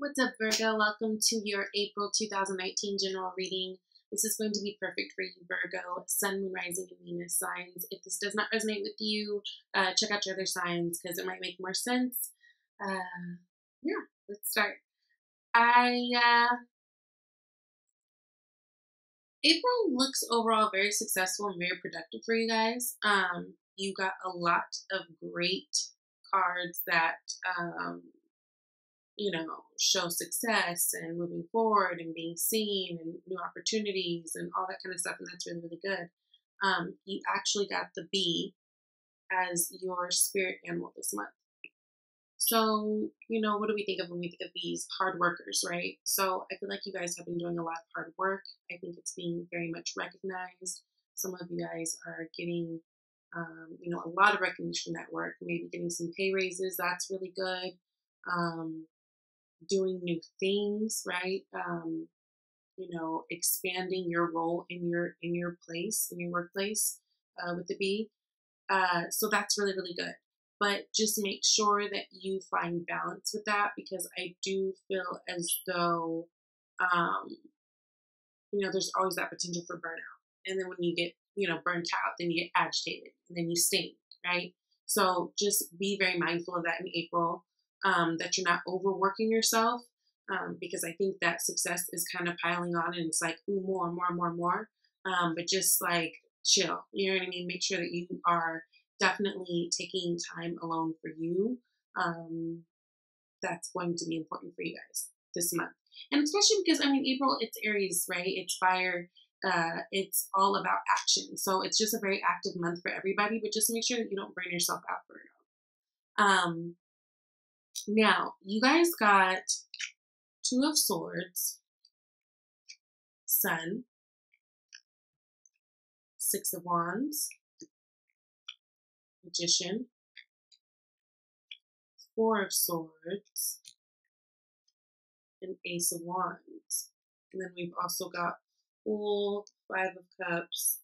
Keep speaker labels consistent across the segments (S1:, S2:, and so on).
S1: What's up, Virgo? Welcome to your April 2019 general reading. This is going to be perfect for you, Virgo, Sun, Moon, Rising, and Venus signs. If this does not resonate with you, check out your other signs because it might make more sense. Yeah, let's start. April looks overall very successful and very productive for you guys. You got a lot of great cards that show success and moving forward and being seen and new opportunities and all that kind of stuff. And that's really, really good. You actually got the bee as your spirit animal this month. So, what do we think of when we think of bees? Hard workers, right? So I feel like you guys have been doing a lot of hard work. I think it's being very much recognized. Some of you guys are getting, a lot of recognition at work, maybe getting some pay raises. That's really good. Doing new things, right? Expanding your role in your place, in your workplace with the bee. So that's really, really good. But just make sure that you find balance with that, because I do feel as though, there's always that potential for burnout. And then when you get, burnt out, then you get agitated and then you sting, right? So just be very mindful of that in April, that you're not overworking yourself, because I think that success is kind of piling on and it's like, ooh, more. But just like chill, you know what I mean? Make sure that you are definitely taking time alone for you. That's going to be important for you guys this month. And especially because, April, it's Aries, right? It's fire. It's all about action. So it's just a very active month for everybody, but just make sure that you don't burn yourself out, Virgo. Now, you guys got Two of Swords, Sun, Six of Wands, Magician, Four of Swords, and Ace of Wands. And then we've also got Fool, Five of Cups,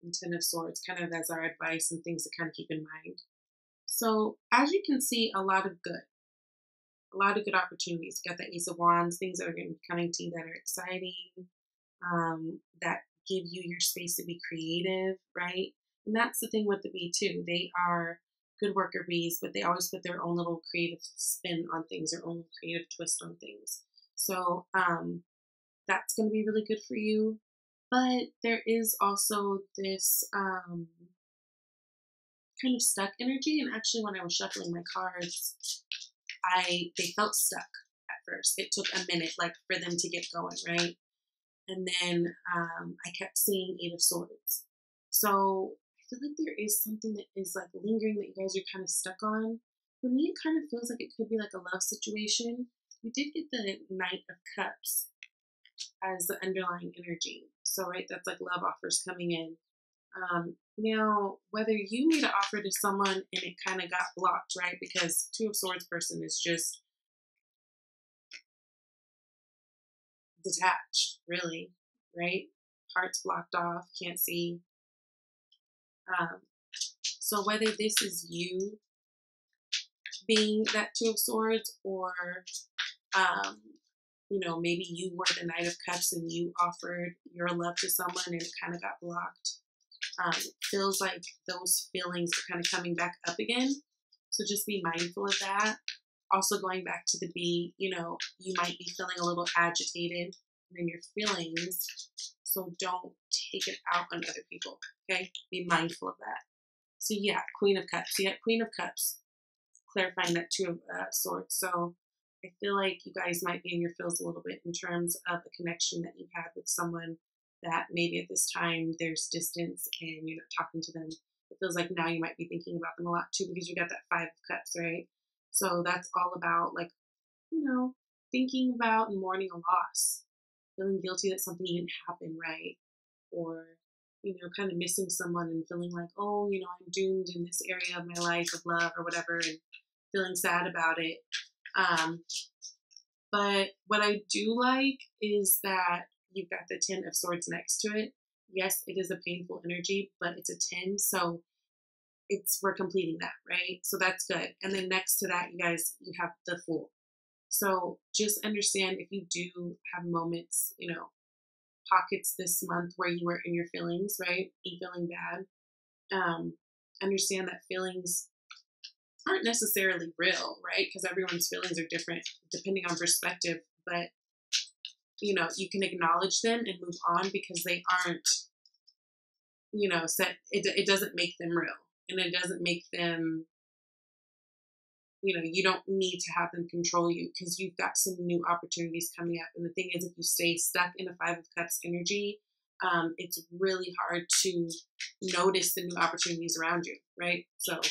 S1: and Ten of Swords, kind of as our advice and things to kind of keep in mind. So as you can see, a lot of good opportunities. You got the Ace of Wands, things that are going to be coming to you that are exciting, that give you your space to be creative, right? And that's the thing with the bee too. They are good worker bees, but they always put their own little creative spin on things, their own creative twist on things. So that's going to be really good for you. But there is also this kind of stuck energy. And actually, when I was shuffling my cards, they felt stuck at first. It took a minute, like, for them to get going, right? And then I kept seeing Eight of Swords. So I feel like there is something that is like lingering that you guys are kind of stuck on. For me, it kind of feels like it could be like a love situation. You did get the Knight of Cups as the underlying energy. So, right, that's like love offers coming in. Now, whether you made an offer to someone and it kind of got blocked, right? Because Two of Swords person is just detached, really, right? Heart's blocked off, can't see. So whether this is you being that Two of Swords, or maybe you were the Knight of Cups and you offered your love to someone and it kind of got blocked. It feels like those feelings are kind of coming back up again. So just be mindful of that. Also, going back to the bee, you might be feeling a little agitated in your feelings. So don't take it out on other people, okay? Be mindful of that. So yeah, Queen of Cups. Yeah, Queen of Cups, clarifying that Two of Swords. So I feel like you guys might be in your feels a little bit in terms of the connection that you had with someone that maybe at this time there's distance and you're not talking to them. It feels like now you might be thinking about them a lot too, because you got that Five of Cups, right? So that's all about, like, thinking about and mourning a loss, feeling guilty that something didn't happen, right? Or, kind of missing someone and feeling like, oh, I'm doomed in this area of my life of love or whatever, and feeling sad about it. But what I do like is that you've got the Ten of Swords next to it. Yes, it is a painful energy, but it's a 10, so we're completing that, right? So that's good. And then next to that, you guys, you have the Fool. So just understand if you do have moments, pockets this month where you were in your feelings, right? You feeling bad. Understand that feelings aren't necessarily real, right? Because everyone's feelings are different depending on perspective. But, you can acknowledge them and move on because they aren't, set. It doesn't make them real. And it doesn't make them, you don't need to have them control you because you've got some new opportunities coming up. And the thing is, if you stay stuck in a Five of Cups energy, it's really hard to notice the new opportunities around you, right? So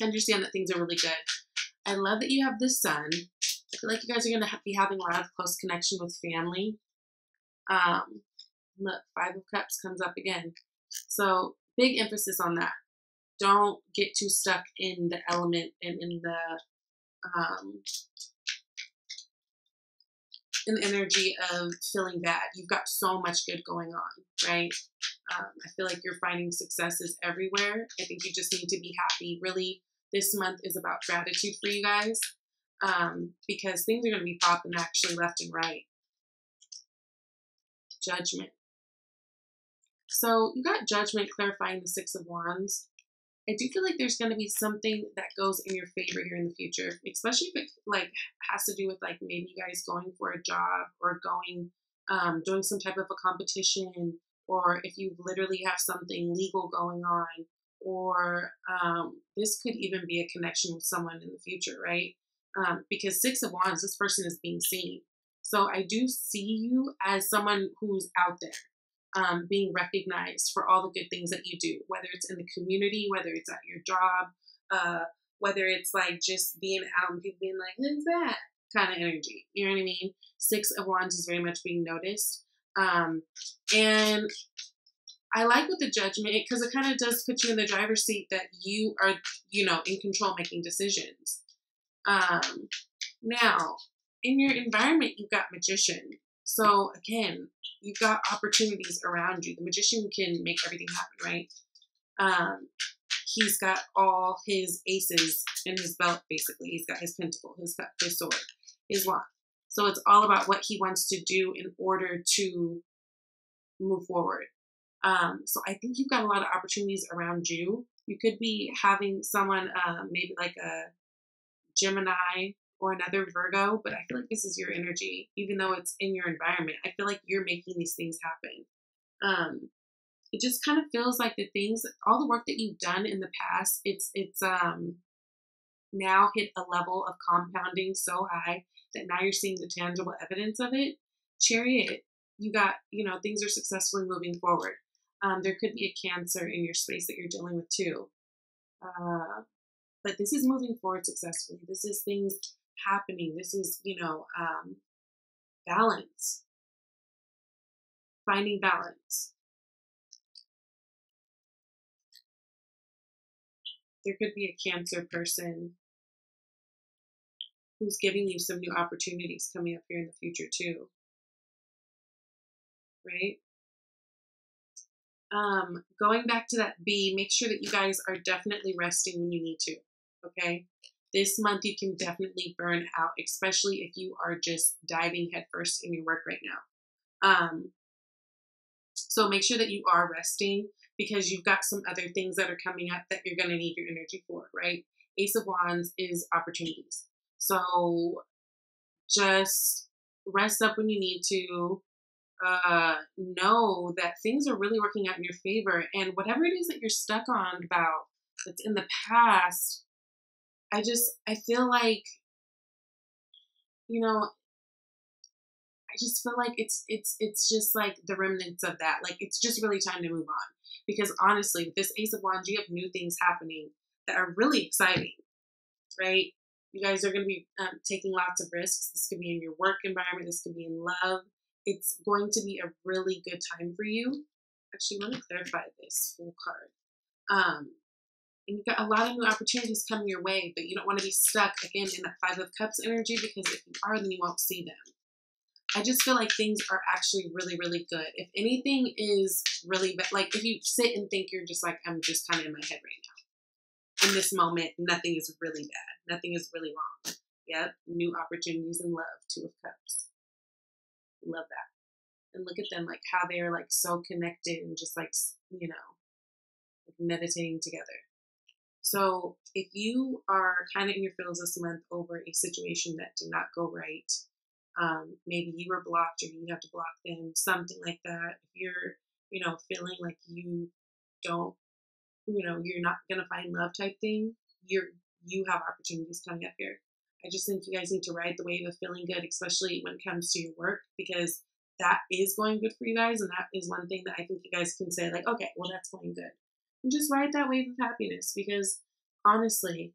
S1: understand that things are really good. I love that you have the Sun. I feel like you guys are going to be having a lot of close connection with family. Look, Five of Cups comes up again. So big emphasis on that. Don't get too stuck in the element and in the energy of feeling bad. You've got so much good going on, right? I feel like you're finding successes everywhere. I think you just need to be happy. Really, this month is about gratitude for you guys, because things are going to be popping actually left and right. Judgment. So you got Judgment clarifying the Six of Wands. I do feel like there's going to be something that goes in your favor here in the future, especially if it has to do with maybe you guys going for a job or going, doing some type of a competition, or if you literally have something legal going on, or this could even be a connection with someone in the future, right? Because Six of Wands, this person is being seen. So I do see you as someone who's out there. Being recognized for all the good things that you do, whether it's in the community, whether it's at your job, whether it's just being out and people being like, who's that kind of energy. You know what I mean? Six of Wands is very much being noticed. And I like with the Judgment because it kind of does put you in the driver's seat that you are, in control making decisions. Now, in your environment, you've got Magician. So again, you've got opportunities around you. The Magician can make everything happen, right? He's got all his aces in his belt, basically. He's got his pentacle, his cup, his sword, his wand. So it's all about what he wants to do in order to move forward. So I think you've got a lot of opportunities around you. You could be having someone, maybe like a Gemini or another Virgo, but I feel like this is your energy, even though it's in your environment. I feel like you're making these things happen. It just kind of feels like the things, all the work that you've done in the past, it's now hit a level of compounding so high that now you're seeing the tangible evidence of it. Chariot, you got, things are successfully moving forward. There could be a Cancer in your space that you're dealing with too. But this is moving forward successfully. This is things happening. This is, balance. Finding balance. There could be a Cancer person who's giving you some new opportunities coming up here in the future too. Right? Going back to that B, make sure that you guys are definitely resting when you need to. Okay? This month you can definitely burn out, especially if you are just diving headfirst in your work right now. So make sure that you are resting because you've got some other things that are coming up that you're going to need your energy for, right? Ace of Wands is opportunities. So just rest up when you need to. Know that things are really working out in your favor, and whatever it is that you're stuck on about that's in the past, I feel like, I just feel like it's just like the remnants of that. Like it's just really time to move on. Because honestly, with this Ace of Wands, you have new things happening that are really exciting, right? You guys are going to be taking lots of risks. This could be in your work environment. This could be in love. It's going to be a really good time for you. Actually, let me clarify this full card. And you've got a lot of new opportunities coming your way, but you don't want to be stuck again in that Five of Cups energy because if you are, then you won't see them. I just feel like things are actually really, really good. If anything is really bad, like if you sit and think you're just like, I'm just kind of in my head right now. In this moment, nothing is really bad. Nothing is really wrong. Yep, new opportunities in love, Two of Cups. Love that. And look at them, like how they're like so connected and just like, like meditating together. So if you are kind of in your feels this month over a situation that did not go right, maybe you were blocked or you have to block them, something like that. If you're, feeling like you don't, you're not gonna find love type thing, you have opportunities coming up here. I just think you guys need to ride the wave of feeling good, especially when it comes to your work, because that is going good for you guys, and that is one thing that I think you guys can say, like, okay, well, that's going good. And just ride that wave of happiness, because honestly,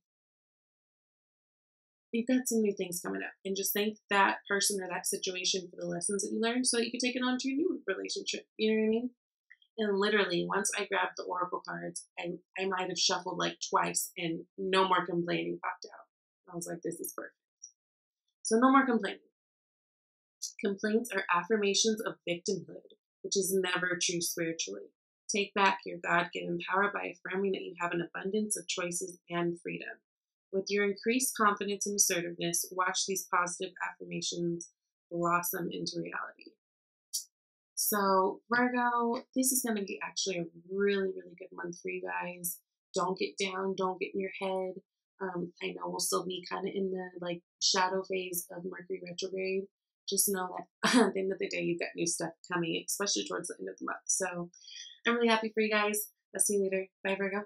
S1: you've got some new things coming up. And just thank that person or that situation for the lessons that you learned so that you can take it on to your new relationship. You know what I mean? And literally, once I grabbed the oracle cards, I might have shuffled like twice and no more complaining popped out. I was like, this is perfect. So no more complaining. Complaints are affirmations of victimhood, which is never true spiritually. Take back your God-given power by affirming that you have an abundance of choices and freedom. With your increased confidence and assertiveness, watch these positive affirmations blossom into reality. So, Virgo, this is going to be actually a really, really good month for you guys. Don't get down, don't get in your head. I know we'll still be kind of in the like shadow phase of Mercury retrograde. Just know that at the end of the day, you've got new stuff coming, especially towards the end of the month. So, I'm really happy for you guys. I'll see you later. Bye, Virgo.